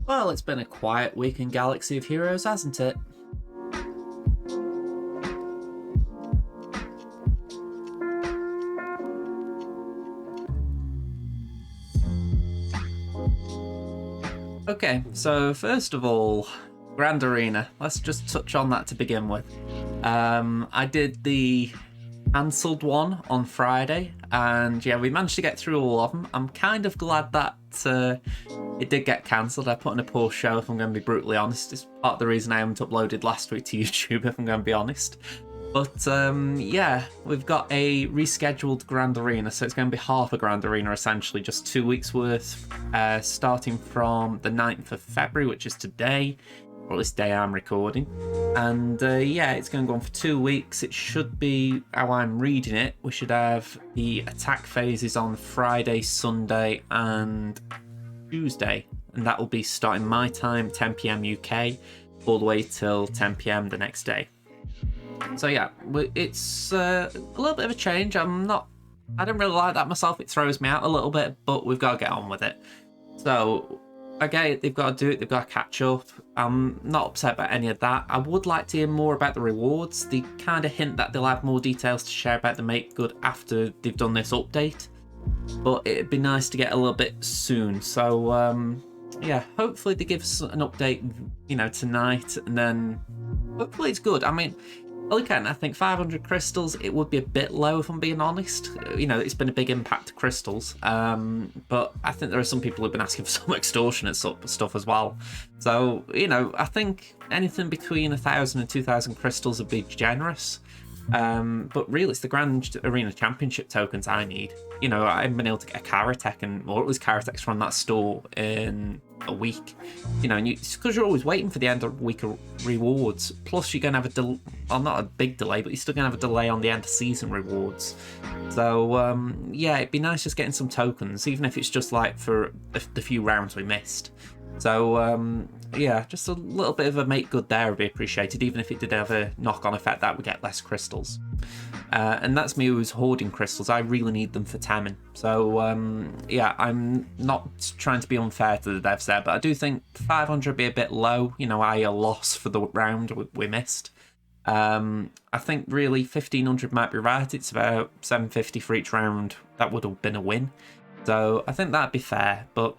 Well, it's been a quiet week in Galaxy of Heroes, hasn't it? Okay, so first of all, Grand Arena. Let's just touch on that to begin with. I did the cancelled one on Friday, and yeah, we managed to get through all of them. I'm kind of glad that it did get cancelled. I put in a poor show, if I'm going to be brutally honest. It's part of the reason I haven't uploaded last week to YouTube, if I'm going to be honest. But yeah, we've got a rescheduled Grand Arena, so it's going to be half a Grand Arena essentially, just 2 weeks worth, starting from the 9th of February, which is today, or this day I'm recording. And yeah, it's going to go on for 2 weeks. It should be, how I'm reading it, we should have the attack phases on Friday, Sunday, and Tuesday. And that will be starting my time, 10 PM UK, all the way till 10 PM the next day. So yeah, it's a little bit of a change. I don't really like that myself. It throws me out a little bit, but we've got to get on with it. So, okay, they've got to do it. They've got to catch up. I'm not upset about any of that. I would like to hear more about the rewards. They kind of hint that they'll have more details to share about the Make Good after they've done this update. But it'd be nice to get a little bit soon. So, yeah, hopefully they give us an update, tonight, and then hopefully it's good. I mean, look at it, I think 500 crystals, it would be a bit low if I'm being honest. It's been a big impact to crystals. But I think there are some people who've been asking for some extortionate stuff as well. So, I think anything between 1,000 and 2,000 crystals would be generous. But really, it's the Grand Arena Championship tokens I need. I haven't been able to get a Karatech, or at least Karatechs from that store in a week. And it's because you're always waiting for the end of week rewards. Plus, you're going to have not a big delay, but you're still going to have a delay on the end of season rewards. So, yeah, it'd be nice just getting some tokens, even if it's just like for the few rounds we missed. So, yeah, just a little bit of a make good there would be appreciated, even if it did have a knock-on effect that we get less crystals. And that's me who's hoarding crystals. I really need them for Tamming. So, yeah, I'm not trying to be unfair to the devs there, but I do think 500 would be a bit low, i.e. a loss for the round we missed. I think really 1,500 might be right. It's about 750 for each round. That would have been a win. So I think that'd be fair, but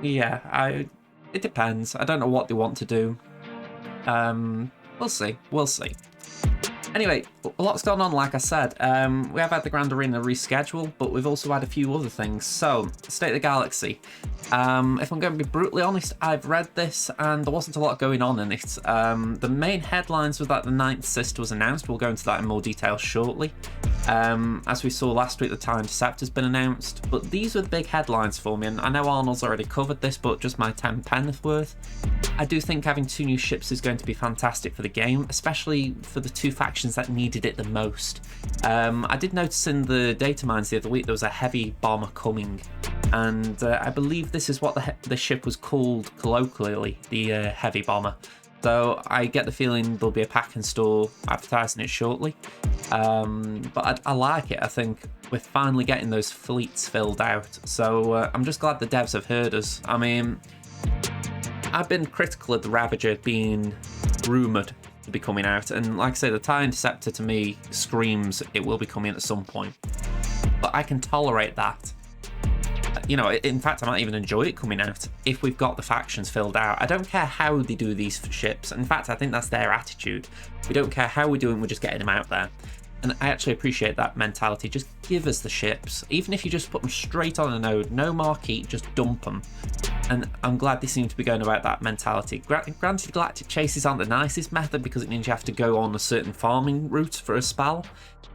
yeah, it depends. I don't know what they want to do. We'll see. Anyway, a lot's gone on, like I said. We have had the Grand Arena reschedule, but we've also had a few other things. So, State of the Galaxy. If I'm going to be brutally honest, I've read this and there wasn't a lot going on in it. The main headlines was that the 9th Sister was announced. We'll go into that in more detail shortly. As we saw last week, the Time Decept has been announced. But these were the big headlines for me, and I know Arnold's already covered this, but just my 10 pence worth. I do think having 2 new ships is going to be fantastic for the game, especially for the 2 factions that needed it the most. I did notice in the data mines the other week there was a heavy bomber coming, and I believe this is what the ship was called colloquially, the heavy bomber. So I get the feeling there'll be a pack in store advertising it shortly. But I like it. I think we're finally getting those fleets filled out. So I'm just glad the devs have heard us. I mean, I've been critical of the Ravager being rumoured to be coming out, and like I say, the TIE Interceptor to me screams it will be coming at some point. But I can tolerate that. In fact, I might even enjoy it coming out if we've got the factions filled out. I don't care how they do these ships. In fact, I think that's their attitude. We don't care how we're doing, we're just getting them out there. And I actually appreciate that mentality. Just give us the ships. Even if you just put them straight on a node, no marquee, just dump them. And I'm glad they seem to be going about that mentality. Granted, galactic chases aren't the nicest method because it means you have to go on a certain farming route for a spell.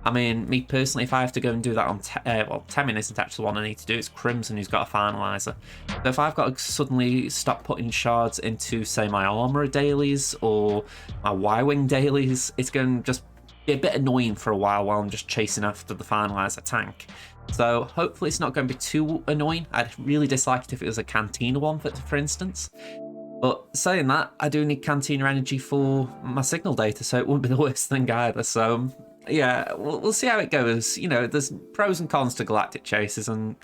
I mean, me personally, if I have to go and do that on Temin isn't actually the one I need to do. It's Crimson who's got a finalizer. So if I've got to suddenly stop putting shards into, say, my armourer dailies or my Y-Wing dailies, it's going to just be a bit annoying for a while I'm just chasing after the finalizer tank. So hopefully it's not going to be too annoying. I'd really dislike it if it was a Cantina one, for instance. But saying that, I do need Cantina energy for my signal data, so it wouldn't be the worst thing either. So yeah, we'll see how it goes. There's pros and cons to galactic chases, and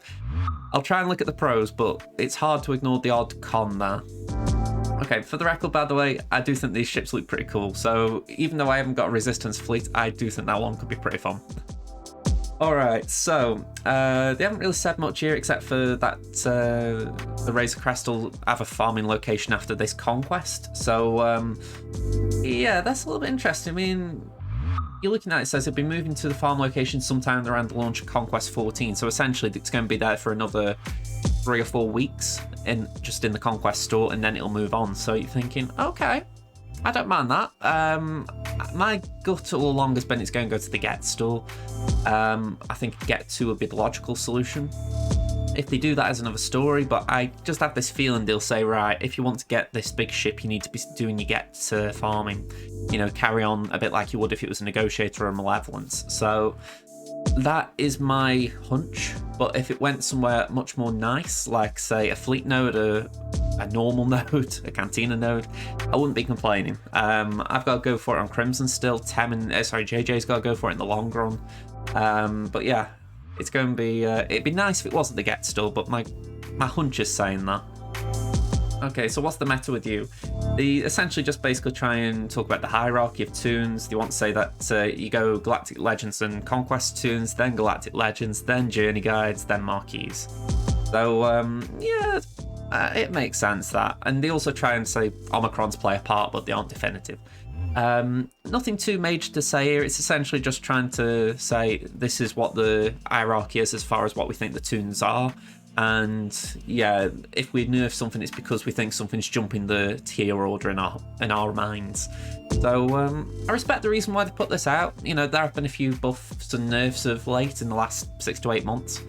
I'll try and look at the pros, but it's hard to ignore the odd con there. Okay, for the record, by the way, I do think these ships look pretty cool. So even though I haven't got a resistance fleet, I do think that one could be pretty fun. Alright, so they haven't really said much here except for that the Razor Crest will have a farming location after this conquest. So yeah, that's a little bit interesting. I mean, you're looking at it, says it'll be moving to the farm location sometime around the launch of Conquest 14. So essentially it's going to be there for another 3 or 4 weeks just in the Conquest store, and then it'll move on. So you're thinking, okay, I don't mind that. My gut all along has been it's going to go to the Get store. I think Get 2 would be the logical solution. If they do that as another story, but I just have this feeling they'll say, right, if you want to get this big ship, you need to be doing your Get farming. You know, carry on a bit like you would if it was a Negotiator or Malevolence. So that is my hunch, but if it went somewhere much more nice, like say a fleet node, a normal node, a cantina node, I wouldn't be complaining. I've got to go for it on Crimson still. JJ's got to go for it in the long run. But yeah, it's going to be. It'd be nice if it wasn't the Get still, but my hunch is saying that. Okay, so what's the meta with you? They essentially just basically try and talk about the hierarchy of toons. They want to say that you go Galactic Legends and Conquest toons, then Galactic Legends, then Journey Guides, then Marquees. So, yeah, it makes sense that. And they also try and say Omicrons play a part, but they aren't definitive. Nothing too major to say here. It's essentially just trying to say this is what the hierarchy is as far as what we think the toons are. And yeah, if we nerf something, it's because we think something's jumping the tier order in our minds. So I respect the reason why they put this out. You know, there have been a few buffs and nerfs of late in the last 6 to 8 months,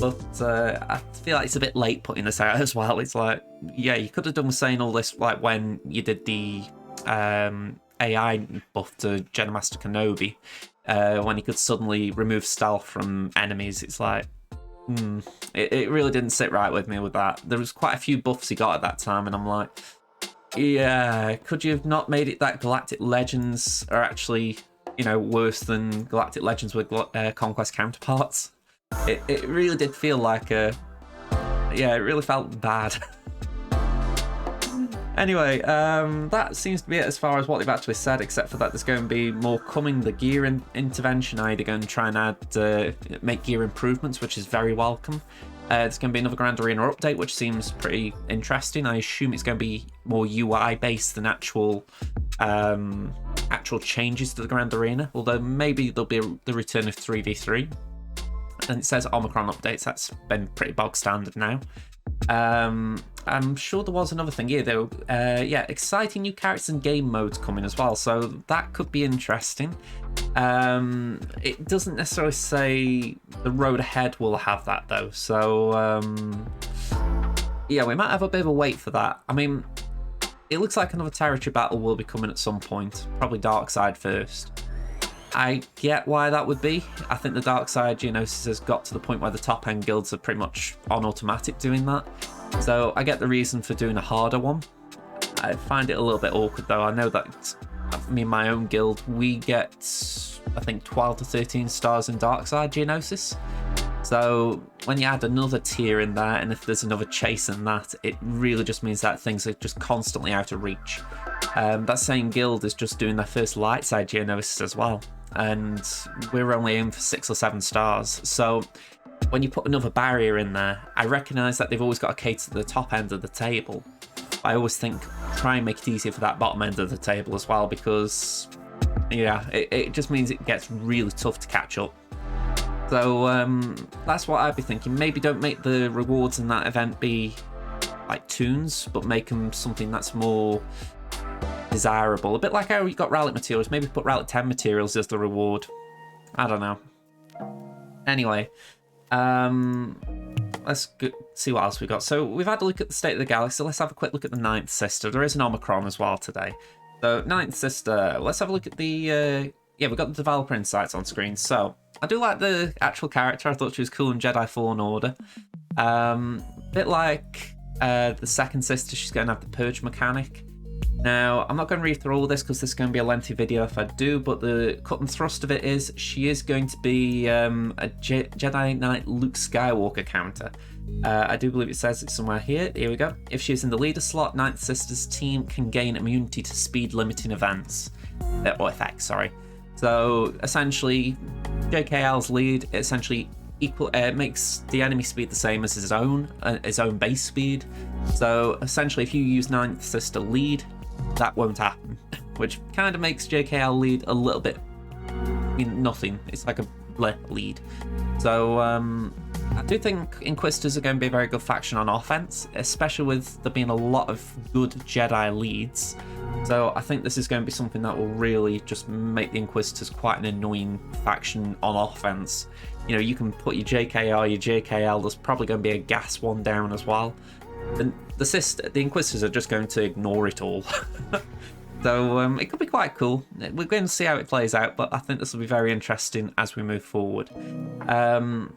but I feel like it's a bit late putting this out as well. It's like, yeah, you could have done saying all this like when you did the AI buff to Jedi Master Kenobi, when he could suddenly remove stealth from enemies. It's like, it really didn't sit right with me with that. There was quite a few buffs he got at that time, and I'm like, yeah, could you have not made it that Galactic Legends are actually, you know, worse than Galactic Legends with Conquest counterparts? It really did feel like yeah, it really felt bad. Anyway, that seems to be it as far as what they've actually said, except for that there's going to be more coming. The gear intervention, either going to try and add, make gear improvements, which is very welcome. There's going to be another Grand Arena update, which seems pretty interesting. I assume it's going to be more UI based than actual changes to the Grand Arena, although maybe there'll be the return of 3v3. And it says Omicron updates. That's been pretty bog standard now. I'm sure there was another thing here though. Yeah, exciting new characters and game modes coming as well, so that could be interesting. It doesn't necessarily say the road ahead will have that though, so yeah, we might have a bit of a wait for that. I mean, it looks like another territory battle will be coming at some point, probably Darkside first. I get why that would be. I think the Darkside Geonosis has got to the point where the top end guilds are pretty much on automatic doing that. So I get the reason for doing a harder one. I find it a little bit awkward though. I know that, I mean, my own guild, we get, I think, 12 to 13 stars in Darkside Geonosis. So when you add another tier in there, and if there's another chase in that, it really just means that things are just constantly out of reach. That same guild is just doing their first light side Geonosis as well, and we're only aiming for 6 or 7 stars. So when you put another barrier in there, I recognise that they've always got to cater to the top end of the table. I always think try and make it easier for that bottom end of the table as well, because yeah, it just means it gets really tough to catch up. So that's what I'd be thinking. Maybe don't make the rewards in that event be like toons, but make them something that's more desirable. A bit like how you got relic materials. Maybe put relic 10 materials as the reward. I don't know. Anyway, let's see what else we got. So we've had a look at the state of the galaxy. Let's have a quick look at the Ninth Sister. There is an Omicron as well today. So Ninth Sister, let's have a look at the yeah, we've got the developer insights on screen. So I do like the actual character. I thought she was cool in Jedi Fallen Order. Bit like the second sister, she's going to have the purge mechanic. Now, I'm not going to read through all of this because this is going to be a lengthy video if I do, but the cut and thrust of it is she is going to be a Jedi Knight Luke Skywalker counter. I do believe it says it somewhere here. Here we go. If she is in the leader slot, Ninth Sister's team can gain immunity to speed limiting events. Or effects, sorry. So essentially, JKL's lead essentially makes the enemy speed the same as his own base speed. So essentially, if you use Ninth Sister lead, that won't happen, which kind of makes JKL lead a little bit, nothing. It's like a bleh lead. So I do think Inquisitors are going to be a very good faction on offense, especially with there being a lot of good Jedi leads. So I think this is going to be something that will really just make the Inquisitors quite an annoying faction on offense. You know, you can put your JKR, your JKL, there's probably going to be a gas one down as well. And the Inquisitors are just going to ignore it all. So it could be quite cool. We're going to see how it plays out, but I think this will be very interesting as we move forward. So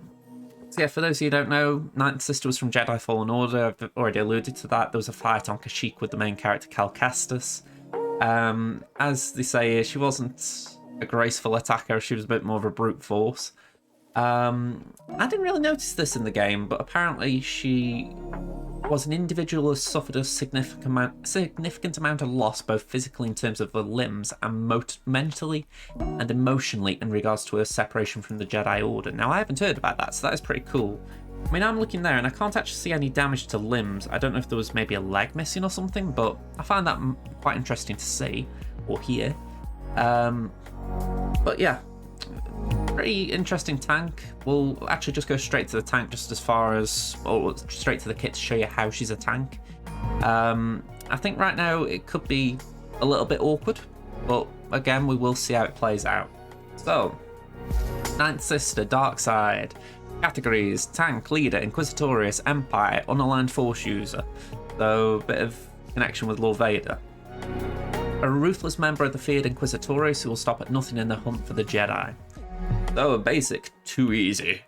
yeah, for those of you who don't know, Ninth Sister was from Jedi Fallen Order. I've already alluded to that. There was a fight on Kashyyyk with the main character, Cal Kestis. As they say, she wasn't a graceful attacker. She was a bit more of a brute force. I didn't really notice this in the game, but apparently she was an individual who suffered a significant amount of loss, both physically in terms of her limbs and mentally and emotionally in regards to her separation from the Jedi Order. Now, I haven't heard about that, so that is pretty cool. I mean, I'm looking there and I can't actually see any damage to limbs. I don't know if there was maybe a leg missing or something, but I find that quite interesting to see or hear. But yeah, pretty interesting tank. We'll actually just go straight to the tank, just as far as, or straight to the kit to show you how she's a tank. I think right now it could be a little bit awkward, but again, we will see how it plays out. So, Ninth Sister, Dark Side. Categories: Tank, Leader, Inquisitorius, Empire, Unaligned Force User. So, a bit of connection with Lord Vader. A ruthless member of the feared Inquisitorius who will stop at nothing in the hunt for the Jedi. So, a basic, too easy.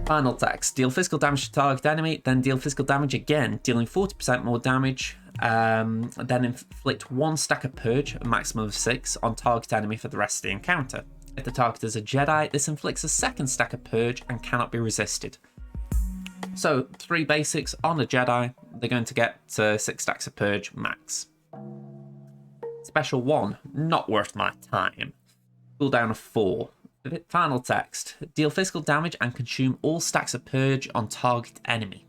Final text: deal physical damage to target enemy, then deal physical damage again, dealing 40% more damage. Then inflict 1 stack of Purge, a maximum of 6, on target enemy for the rest of the encounter. If the target is a Jedi, this inflicts a 2nd stack of Purge and cannot be resisted. So, 3 basics on a Jedi, they're going to get 6 stacks of Purge max. Special 1, not worth my time. Cooldown of 4. Final text: deal physical damage and consume all stacks of Purge on target enemy.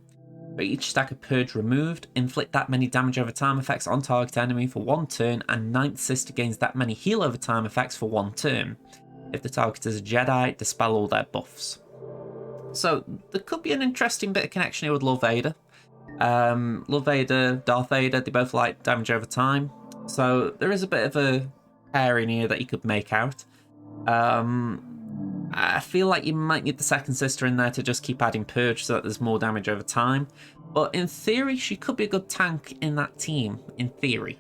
For each stack of Purge removed, inflict that many damage over time effects on target enemy for 1 turn, and Ninth Sister gains that many heal over time effects for 1 turn. If the target is a Jedi, dispel all their buffs. So there could be an interesting bit of connection here with Lord Vader. Lord Vader, Darth Vader, they both like damage over time. So there is a bit of a pairing here that you could make out. I feel like you might need the second sister in there to just keep adding Purge so that there's more damage over time. But in theory, she could be a good tank in that team, in theory.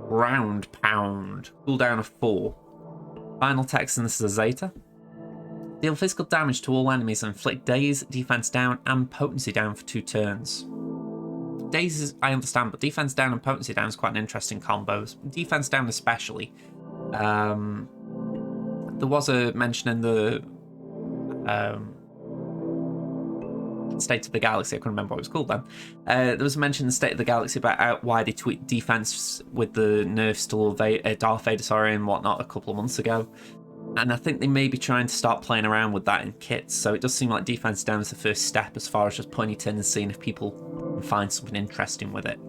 Ground Pound. Cooldown of 4. Final text, and this is a Zeta. Deal physical damage to all enemies and inflict Daze, Defense down, and Potency down for 2 turns. Daze is, I understand, but Defense down and Potency down is quite an interesting combo. Defense down especially. There was a mention in the State of the Galaxy, I couldn't remember what it was called then. There was a mention in the State of the Galaxy about why they tweaked defense with the nerfs to Darth Vader, and whatnot a couple of months ago. And I think they may be trying to start playing around with that in kits. So it does seem like defense down is the first step as far as just putting it in and seeing if people can find something interesting with it.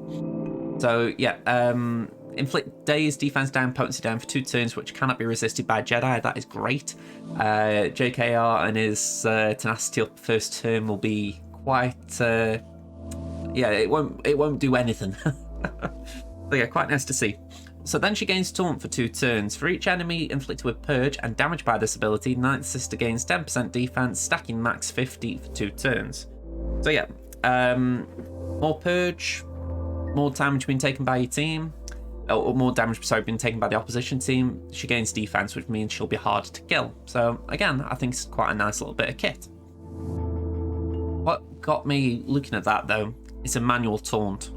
So yeah, inflict Daze, defense down, potency down for 2 turns, which cannot be resisted by Jedi. That is great. JKR and his tenacity up first turn will be quite. Yeah, it won't do anything. So yeah, quite nice to see. So then she gains Taunt for 2 turns. For each enemy inflicted with Purge and damaged by this ability, Ninth Sister gains 10% defense, stacking max 50 for 2 turns. So yeah, more Purge, more damage being taken by your team, or more damage, sorry, being taken by the opposition team. She gains defense, which means she'll be hard to kill. So again, I think it's quite a nice little bit of kit. What got me looking at that though is a manual taunt.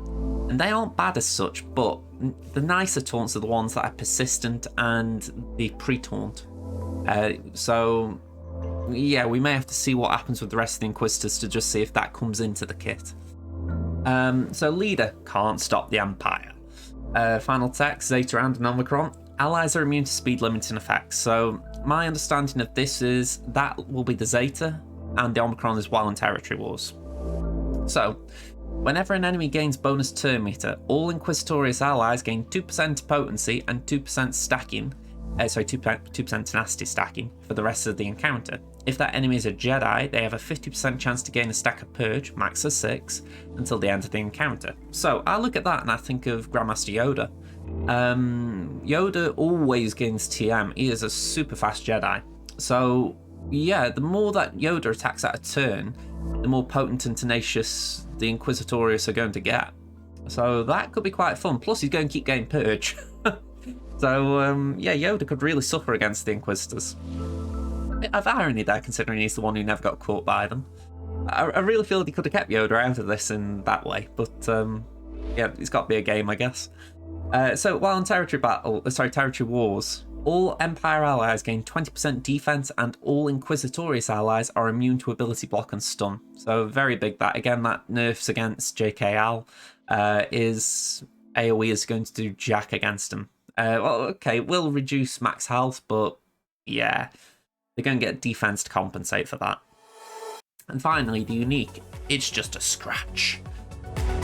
And they aren't bad as such, but the nicer taunts are the ones that are persistent and the pre-taunt. So yeah, we may have to see what happens with the rest of the Inquisitors to just see if that comes into the kit. So leader can't stop the Empire. Final text, Zeta and Omicron. Allies are immune to speed limiting effects. So my understanding of this is that will be the Zeta, and the Omicron is while in territory wars. So whenever an enemy gains bonus turn meter, all Inquisitorious allies gain 2% potency and 2% stacking. 2% tenacity stacking for the rest of the encounter. If that enemy is a Jedi, they have a 50% chance to gain a stack of Purge, max of 6, until the end of the encounter. So I look at that and I think of Grandmaster Yoda. Yoda always gains TM. He is a super fast Jedi. So yeah, the more that Yoda attacks at a turn, the more potent and tenacious the Inquisitorious are going to get. So that could be quite fun. Plus he's going to keep getting Purge. So, yeah, Yoda could really suffer against the Inquisitors. Bit of irony there, considering he's the one who never got caught by them. I really feel that he could have kept Yoda out of this in that way, but, yeah, it's got to be a game, I guess. So, while in territory wars, all Empire allies gain 20% defense, and all Inquisitorious allies are immune to ability block and stun. So, very big that. Again, that nerfs against JKL is AoE is going to do jack against them. Well, okay, it will reduce max health, but yeah, they're going to get defense to compensate for that. And finally, the unique, it's just a scratch.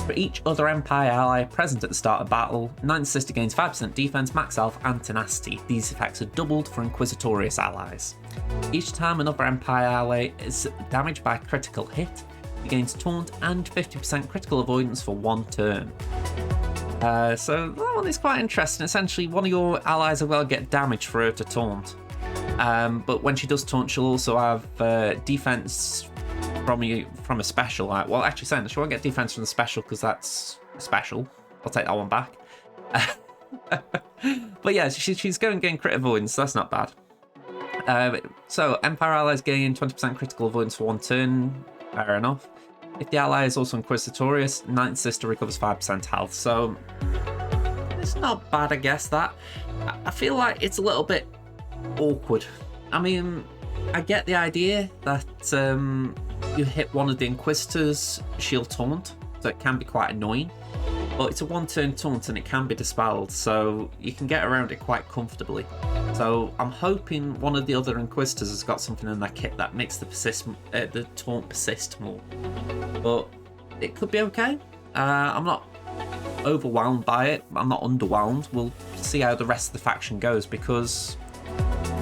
For each other Empire ally present at the start of battle, 9th Sister gains 5% defense, max health, and tenacity. These effects are doubled for Inquisitorious allies. Each time another Empire ally is damaged by a critical hit, he gains taunt and 50% critical avoidance for 1 turn. So that one is quite interesting. Essentially, one of your allies will get damage for her to taunt. But when she does taunt, she'll also have defense from a special. Well, actually, saying that she won't get defense from the special because that's special. I'll take that one back. But yeah, she's going to gain crit avoidance, so that's not bad. So Empire allies gain 20% critical avoidance for 1 turn. Fair enough. If the ally is also Inquisitorious, 9th Sister recovers 5% health, so it's not bad, I guess, that. I feel like it's a little bit awkward. I mean, I get the idea that you hit one of the Inquisitors, she'll taunt, so it can be quite annoying, but it's a 1-turn taunt and it can be dispelled, so you can get around it quite comfortably. So I'm hoping one of the other Inquisitors has got something in their kit that makes the taunt persist more. But it could be okay. I'm not overwhelmed by it. I'm not underwhelmed. We'll see how the rest of the faction goes, because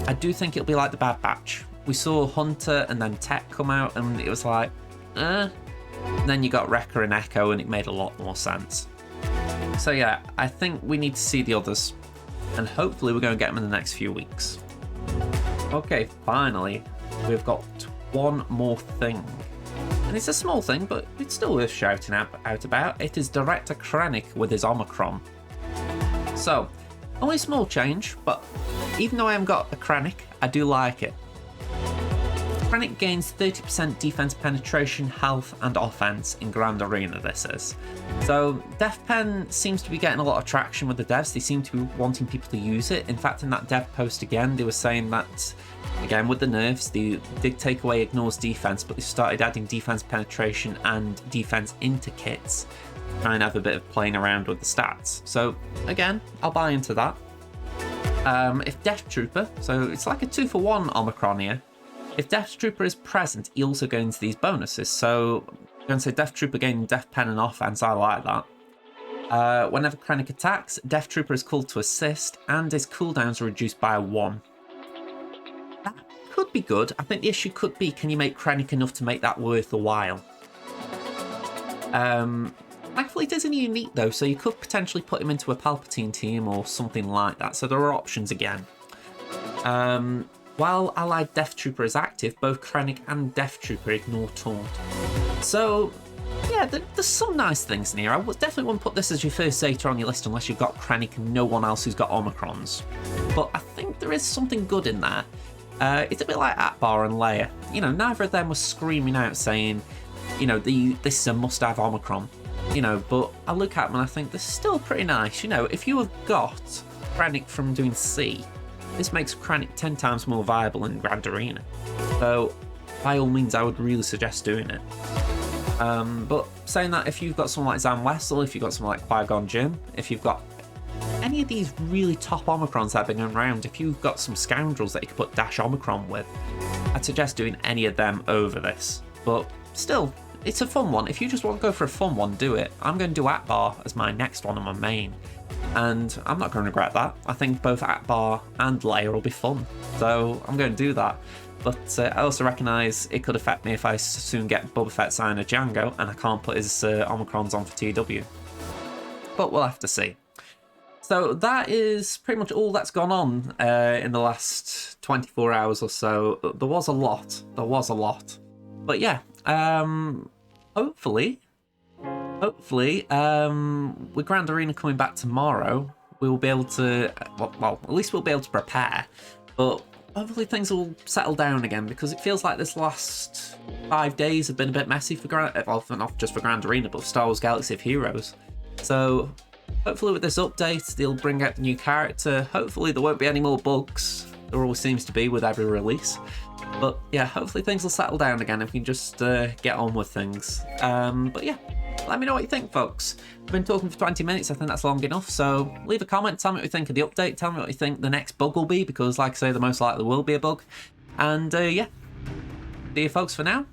I do think it'll be like the Bad Batch. We saw Hunter and then Tech come out and it was like, And then you got Wrecker and Echo and it made a lot more sense. So yeah, I think we need to see the others, and hopefully we're going to get them in the next few weeks. Okay, finally, we've got one more thing. And it's a small thing, but it's still worth shouting out about. It is Director Krennic with his Omicron. So, only a small change, but even though I haven't got a Krennic, I do like it. Krennic gains 30% defense penetration, health, and offense in Grand Arena, this is. So, Death Pen seems to be getting a lot of traction with the devs. They seem to be wanting people to use it. In fact, in that dev post again, they were saying that, again, with the nerfs, they did take away Ignore's defense, but they started adding defense penetration and defense into kits, trying to have a bit of playing around with the stats. So, again, I'll buy into that. If Death Trooper, so it's like a 2-for-1 Omicron here. If Death Trooper is present, he also gains these bonuses. So I'm going to say Death Trooper gaining Death Pen and offense. I like that. Whenever Krennic attacks, Death Trooper is called to assist, and his cooldowns are reduced by 1. That could be good. I think the issue could be, can you make Krennic enough to make that worth the while? Thankfully, it isn't unique though, so you could potentially put him into a Palpatine team or something like that. So there are options again. While allied Death Trooper is active, both Krennic and Death Trooper ignore taunt. So, yeah, there's some nice things in here. I definitely wouldn't put this as your first Zeta on your list unless you've got Krennic and no one else who's got Omicrons. But I think there is something good in there. It's a bit like Atbar and Leia. You know, neither of them was screaming out saying, you know, this is a must-have Omicron. You know, but I look at them and I think this is still pretty nice. You know, if you have got Krennic from doing C, this makes Krennic 10 times more viable in Grand Arena. So, by all means, I would really suggest doing it. But saying that, if you've got someone like Zam Wessel, if you've got someone like Qui-Gon Jinn, if you've got any of these really top Omicrons that have been going around, if you've got some scoundrels that you could put Dash Omicron with, I'd suggest doing any of them over this. But still, it's a fun one. If you just want to go for a fun one, do it. I'm going to do Akbar as my next one on my main. And I'm not going to regret that. I think both Akbar and Leia will be fun. So I'm going to do that. But I also recognise it could affect me if I soon get Boba Fett sign a Django and I can't put his Omicrons on for TW. But we'll have to see. So that is pretty much all that's gone on in the last 24 hours or so. There was a lot. But yeah, hopefully, with Grand Arena coming back tomorrow, we'll be able to, well, at least we'll be able to prepare. But hopefully things will settle down again, because it feels like this last 5 days have been a bit messy for not just for Grand Arena, but for Star Wars Galaxy of Heroes. So hopefully with this update, they'll bring out the new character. Hopefully there won't be any more bugs. There always seems to be with every release. But yeah, hopefully things will settle down again if we can just get on with things. But yeah, let me know what you think, folks. I've been talking for 20 minutes, I think that's long enough. So leave a comment, tell me what you think of the update, tell me what you think the next bug will be, because like I say, there most likely will be a bug. And yeah, see you folks for now.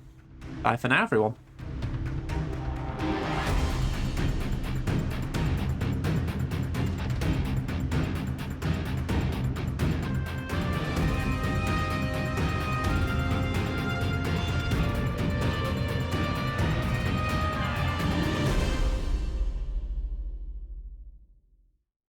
Bye for now, everyone.